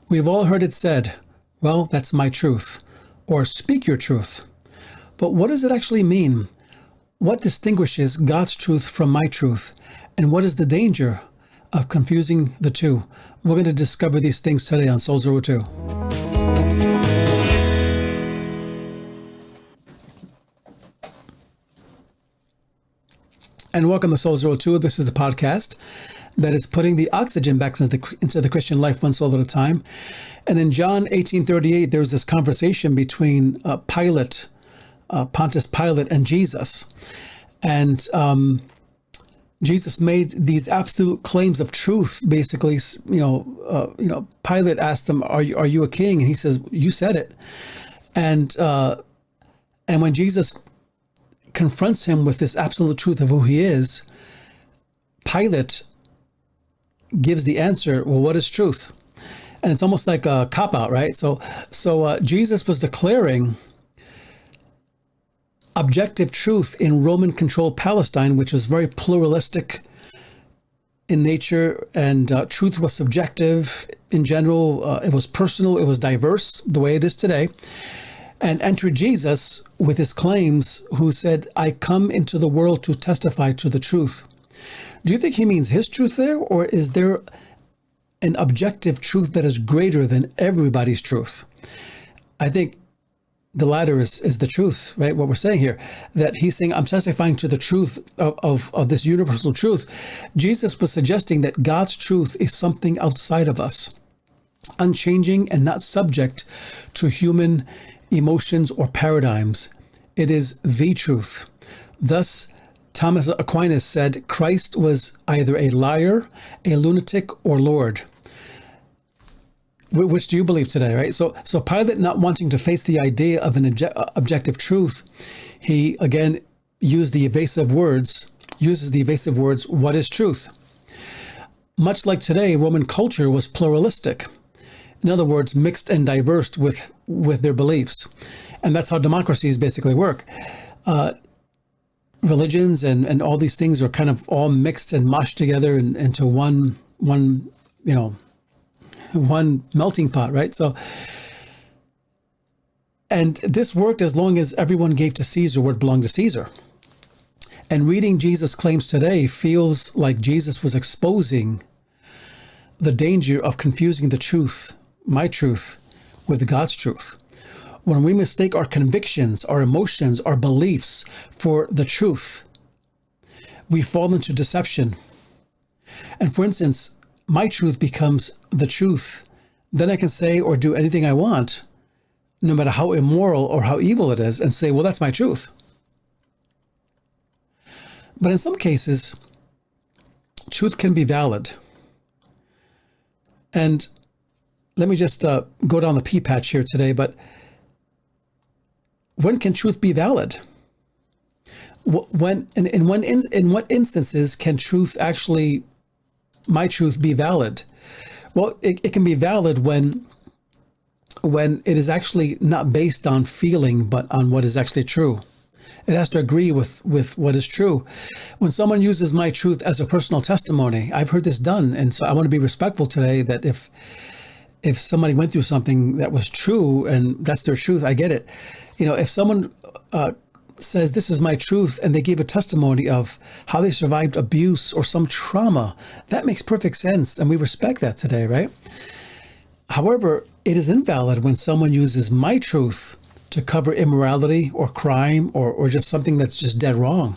We've all heard it said, well, that's my truth, or speak your truth. But what does it actually mean? What distinguishes God's truth from my truth? And what is the danger of confusing the two? We're going to discover these things today on Soul Zero 2. And welcome to Soul Zero 2. This is the podcast that is putting the oxygen back into the Christian life one soul at a time. And in John 18:38, there's this conversation between Pontius Pilate and Jesus. And Jesus made these absolute claims of truth. Basically, Pilate asked him, "Are you a king?" And he says, "You said it." And when Jesus confronts him with this absolute truth of who he is, Pilate gives the answer, well, what is truth? And it's almost like a cop-out, right? So Jesus was declaring objective truth in Roman-controlled Palestine, which was very pluralistic in nature, and truth was subjective in general. It was personal, it was diverse, the way it is today. And entered Jesus with his claims, who said, I come into the world to testify to the truth. Do you think he means his truth there, or is there an objective truth that is greater than everybody's truth? I think the latter is the truth, right? What we're saying here, that he's saying, I'm testifying to the truth of this universal truth. Jesus was suggesting that God's truth is something outside of us, unchanging and not subject to human emotions or paradigms. It is the truth. Thus, Thomas Aquinas said, Christ was either a liar, a lunatic, or Lord. Which do you believe today, right? So Pilate, not wanting to face the idea of an objective truth, he again uses the evasive words, what is truth? Much like today, Roman culture was pluralistic. In other words, mixed and diverse with their beliefs. And that's how democracies basically work. Religions and all these things are kind of all mixed and mashed together into one melting pot, right? So, and this worked as long as everyone gave to Caesar what belonged to Caesar. And reading Jesus' claims today feels like Jesus was exposing the danger of confusing the truth, my truth, with God's truth. When we mistake our convictions, our emotions, our beliefs for the truth, we fall into deception. And for instance, my truth becomes the truth. Then I can say or do anything I want, no matter how immoral or how evil it is, and say, well, that's my truth. But in some cases, truth can be valid. And let me just go down the pea patch here today, but when can truth be valid? When in what instances can truth actually, my truth, be valid? Well, it can be valid when it is actually not based on feeling, but on what is actually true. It has to agree with what is true. When someone uses my truth as a personal testimony, I've heard this done, and so I want to be respectful today that if somebody went through something that was true and that's their truth, I get it. If someone says this is my truth and they gave a testimony of how they survived abuse or some trauma, that makes perfect sense, and we respect that today, right? However, it is invalid when someone uses my truth to cover immorality or crime or just something that's just dead wrong.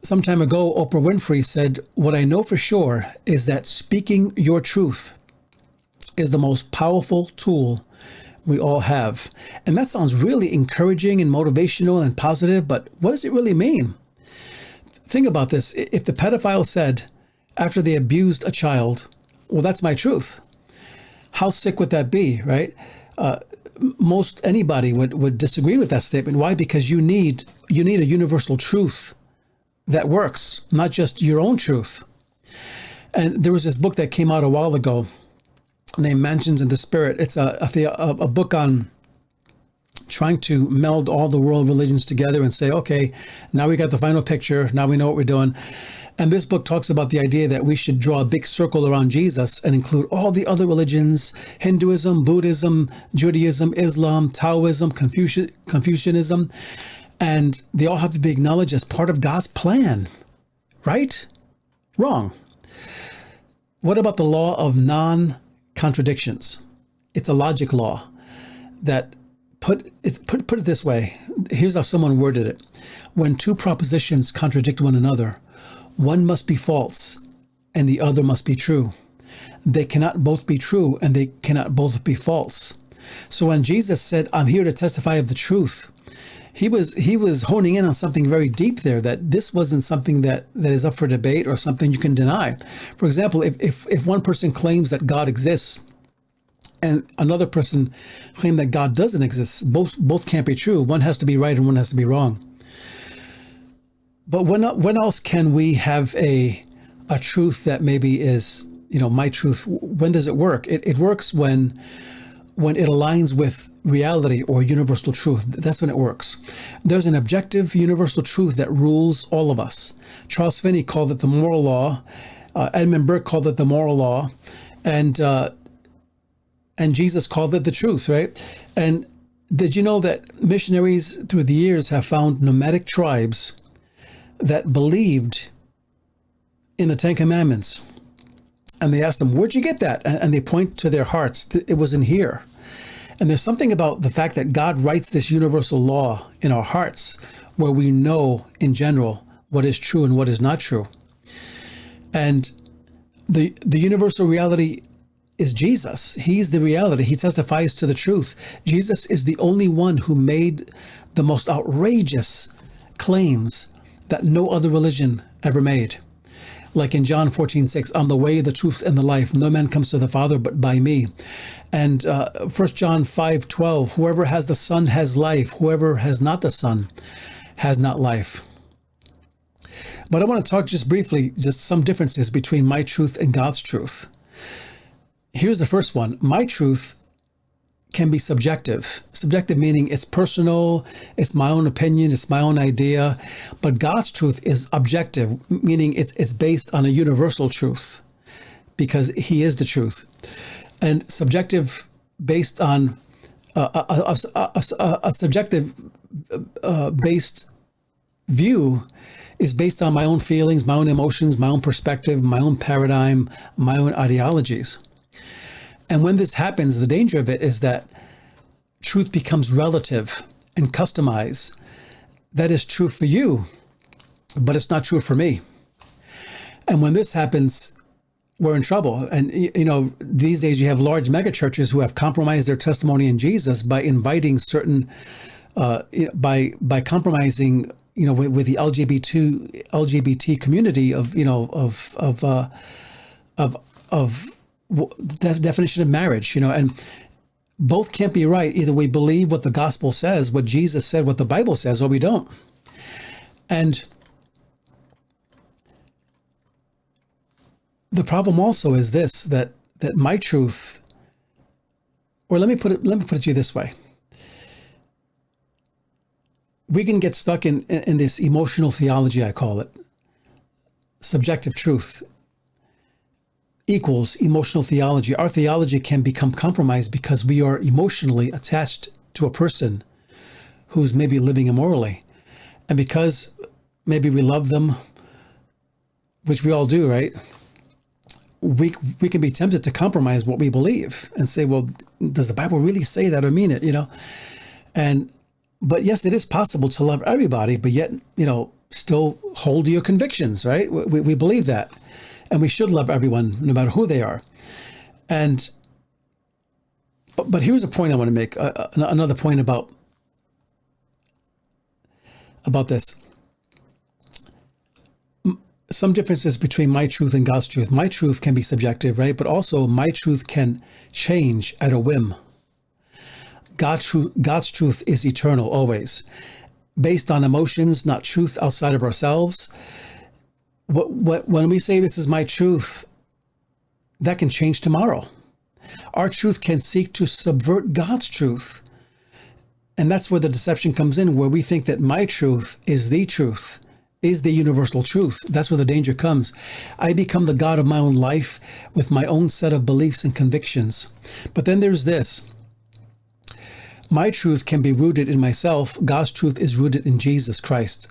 Some time ago, Oprah Winfrey said, what I know for sure is that speaking your truth is the most powerful tool we all have. And that sounds really encouraging and motivational and positive, but what does it really mean? Think about this. If the pedophile said, after they abused a child, well, that's my truth, how sick would that be, right? Most anybody would disagree with that statement. Why? Because you need a universal truth that works, not just your own truth. And there was this book that came out a while ago named Mansions in the Spirit. It's a book on trying to meld all the world religions together and say, okay, now we got the final picture. Now we know what we're doing. And this book talks about the idea that we should draw a big circle around Jesus and include all the other religions: Hinduism, Buddhism, Judaism, Islam, Taoism, Confucianism. And they all have to be acknowledged as part of God's plan. Right? Wrong. What about the law of non-contradictions? It's a logic law that put it this way. Here's how someone worded it. When two propositions contradict one another, one must be false and the other must be true. They cannot both be true and they cannot both be false. So when Jesus said, I'm here to testify of the truth, he was honing in on something very deep there, that this wasn't something that is up for debate or something you can deny. For example, if one person claims that God exists and another person claims that God doesn't exist, both can't be true. One has to be right and one has to be wrong. But when else can we have a truth that maybe is, my truth? When does it work? It works when it aligns with reality or universal truth. That's when it works. There's an objective universal truth that rules all of us. Charles Finney called it the moral law. Edmund Burke called it the moral law. And Jesus called it the truth, right? And did you know that missionaries through the years have found nomadic tribes that believed in the Ten Commandments? And they asked them, where'd you get that? And they point to their hearts. It was in here. And there's something about the fact that God writes this universal law in our hearts where we know in general what is true and what is not true. And the universal reality is Jesus. He's the reality. He testifies to the truth. Jesus is the only one who made the most outrageous claims that no other religion ever made. Like in John 14:6, I'm the way, the truth, and the life. No man comes to the Father but by me. And 1 John 5:12, whoever has the Son has life. Whoever has not the Son has not life. But I want to talk just briefly, just some differences between my truth and God's truth. Here's the first one. My truth can be subjective. Subjective meaning it's personal, it's my own opinion, it's my own idea. But God's truth is objective, meaning it's based on a universal truth because He is the truth. And subjective based on a subjective based view is based on my own feelings, my own emotions, my own perspective, my own paradigm, my own ideologies. And when this happens, the danger of it is that truth becomes relative and customized. That is true for you, but it's not true for me. And when this happens, we're in trouble. And, these days you have large megachurches who have compromised their testimony in Jesus by inviting certain, by compromising, with the LGBT community of the definition of marriage, and both can't be right. Either we believe what the gospel says, what Jesus said, what the Bible says, or we don't. And the problem also is this, that my truth, or let me put it to you this way. We can get stuck in this emotional theology, I call it. Subjective truth equals emotional theology. Our theology can become compromised because we are emotionally attached to a person who's maybe living immorally. And because maybe we love them, which we all do, right? We can be tempted to compromise what we believe and say, well, does the Bible really say that or mean it, But yes, it is possible to love everybody, but yet, still hold to your convictions, right? We believe that. And we should love everyone, no matter who they are. And but here's a point I want to make. Another point about this. Some differences between my truth and God's truth. My truth can be subjective, right? But also my truth can change at a whim. God's truth is eternal, always. Based on emotions, not truth outside of ourselves. When we say this is my truth, that can change tomorrow. Our truth can seek to subvert God's truth. And that's where the deception comes in, where we think that my truth is the truth, is the universal truth. That's where the danger comes. I become the God of my own life with my own set of beliefs and convictions. But then there's this. My truth can be rooted in myself. God's truth is rooted in Jesus Christ.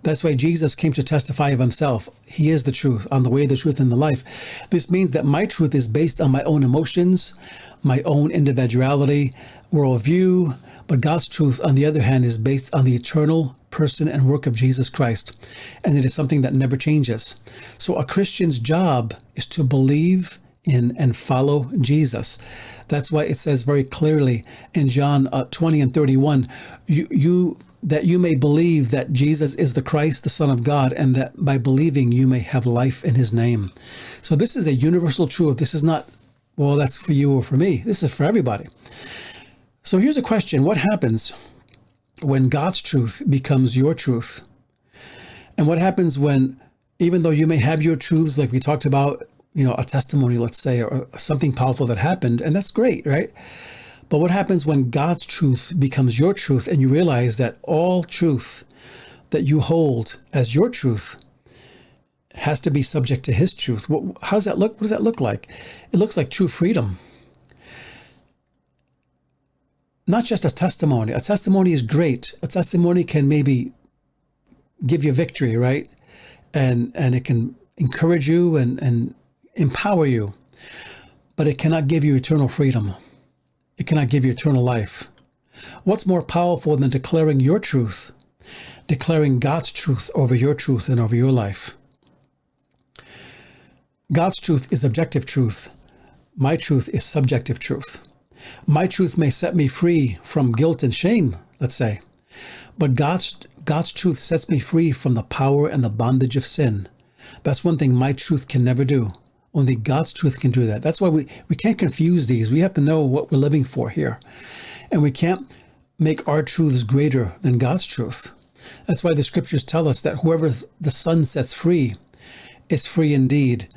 That's why Jesus came to testify of himself. He is the truth, on the way, the truth, and the life. This means that my truth is based on my own emotions, my own individuality, worldview. But God's truth, on the other hand, is based on the eternal person and work of Jesus Christ. And it is something that never changes. So a Christian's job is to believe in and follow Jesus. That's why it says very clearly in John 20 and 31, that you may believe that Jesus is the Christ, the Son of God, and that by believing you may have life in his name. So this is a universal truth. This is not, well, that's for you or for me. This is for everybody. So here's a question. What happens when God's truth becomes your truth? And what happens when, even though you may have your truths, like we talked about, a testimony, let's say, or something powerful that happened, and that's great, right? But what happens when God's truth becomes your truth and you realize that all truth that you hold as your truth has to be subject to his truth? How does that look? What does that look like? It looks like true freedom. Not just a testimony. A testimony is great. A testimony can maybe give you victory, right? And it can encourage you and empower you, but it cannot give you eternal freedom. It cannot give you eternal life. What's more powerful than declaring your truth, declaring God's truth over your truth and over your life? God's truth is objective truth. My truth is subjective truth. My truth may set me free from guilt and shame, let's say, but God's truth sets me free from the power and the bondage of sin. That's one thing my truth can never do. Only God's truth can do that. That's why we can't confuse these. We have to know what we're living for here. And we can't make our truths greater than God's truth. That's why the scriptures tell us that whoever the Son sets free is free indeed.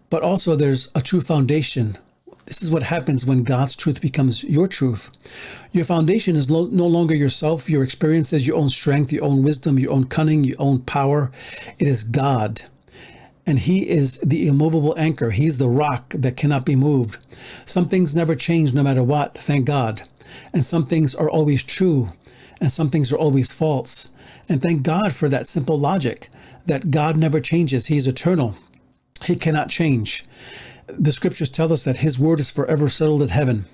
But also there's a true foundation. This is what happens when God's truth becomes your truth. Your foundation is no longer yourself, your experiences, your own strength, your own wisdom, your own cunning, your own power. It is God. And he is the immovable anchor. He's the rock that cannot be moved. Some things never change no matter what, thank God. And some things are always true, and some things are always false. And thank God for that simple logic, that God never changes. He's eternal. He cannot change. The scriptures tell us that his word is forever settled in heaven.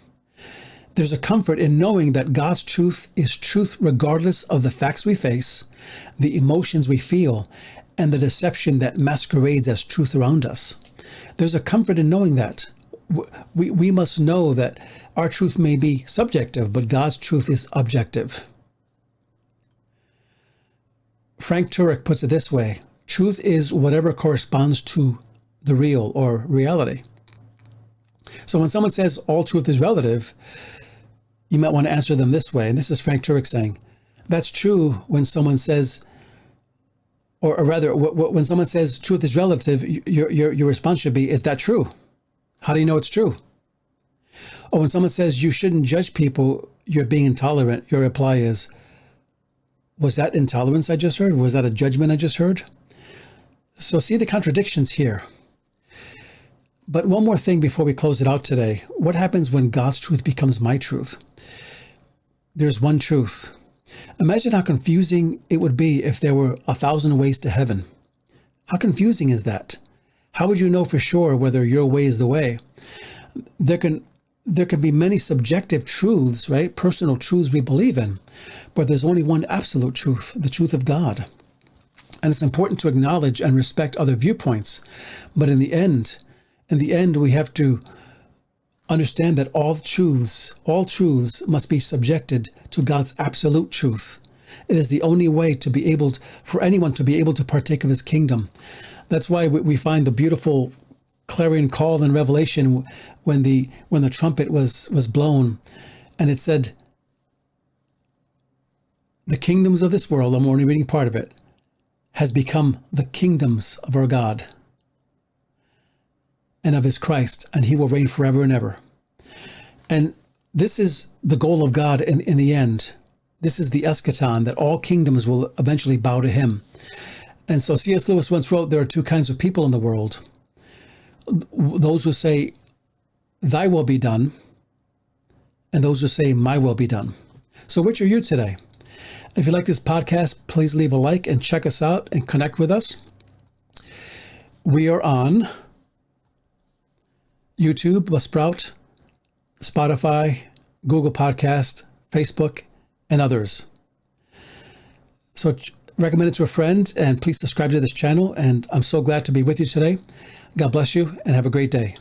There's a comfort in knowing that God's truth is truth regardless of the facts we face, the emotions we feel, and the deception that masquerades as truth around us. There's a comfort in knowing that. We must know that our truth may be subjective, but God's truth is objective. Frank Turek puts it this way: truth is whatever corresponds to the real or reality. So when someone says all truth is relative, you might want to answer them this way. And this is Frank Turek saying, that's true when someone says, or rather, when someone says truth is relative, your response should be, is that true? How do you know it's true? Or when someone says you shouldn't judge people, you're being intolerant, your reply is, was that intolerance I just heard? Was that a judgment I just heard? So see the contradictions here. But one more thing before we close it out today. What happens when God's truth becomes my truth? There's one truth. Imagine how confusing it would be if there were 1,000 ways to heaven. How confusing is that? How would you know for sure whether your way is the way? There can be many subjective truths, right? Personal truths we believe in, but there's only one absolute truth, the truth of God. And it's important to acknowledge and respect other viewpoints. But in the end, we have to understand that all truths must be subjected to God's absolute truth. It is the only way to be able for anyone to be able to partake of his kingdom. That's why we find the beautiful clarion call in Revelation when the trumpet was blown, and it said, the kingdoms of this world, I'm only reading part of it, has become the kingdoms of our God and of his Christ, and he will reign forever and ever. And this is the goal of God in the end. This is the eschaton, that all kingdoms will eventually bow to him. And so C.S. Lewis once wrote, there are two kinds of people in the world. Those who say, thy will be done, and those who say, my will be done. So which are you today? If you like this podcast, please leave a like and check us out and connect with us. We are on YouTube, Buzzsprout, Spotify, Google Podcast, Facebook, and others. So recommend it to a friend, and please subscribe to this channel. And I'm so glad to be with you today. God bless you, and have a great day.